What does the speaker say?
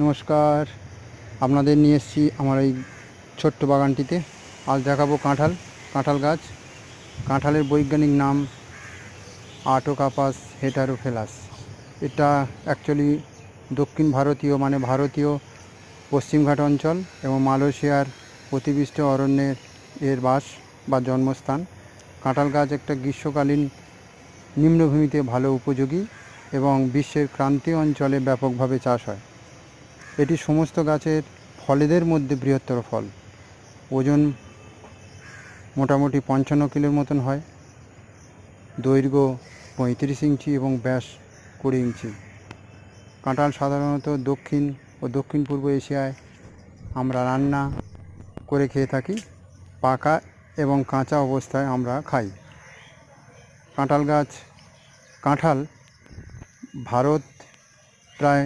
নমস্কার, আপনাদের নিয়ে এসেছি আমার এই ছোট্ট বাগানটিতে। আজ দেখাবো কাঁঠাল গাছ। কাঁঠালের বৈজ্ঞানিক নাম আটোকার্পাস হেটারোফিলাস। এটা অ্যাকচুয়ালি দক্ষিণ ভারতীয়, মানে ভারতীয় পশ্চিমঘাট অঞ্চল এবং মালয়েশিয়ার অতিবৃষ্ট অরণ্যের এর বাস বা জন্মস্থান। কাঁঠাল গাছ একটা গ্রীষ্মকালীন নিম্নভূমিতে ভালো উপযোগী এবং বিশ্বের ক্রান্তীয় অঞ্চলে ব্যাপকভাবে চাষ হয়। এটি সমস্ত গাছের ফলেদের মধ্যে বৃহত্তর ফল। ওজন মোটামুটি 55 কিলোর মতন হয়। দৈর্ঘ্য 35 ইঞ্চি এবং ব্যাস 20 ইঞ্চি। কাঁঠাল সাধারণত দক্ষিণ ও দক্ষিণ পূর্ব এশিয়ায় আমরা রান্না করে খেয়ে থাকি। পাকা এবং কাঁচা অবস্থায় আমরা খাই। কাঁঠাল ভারত প্রায়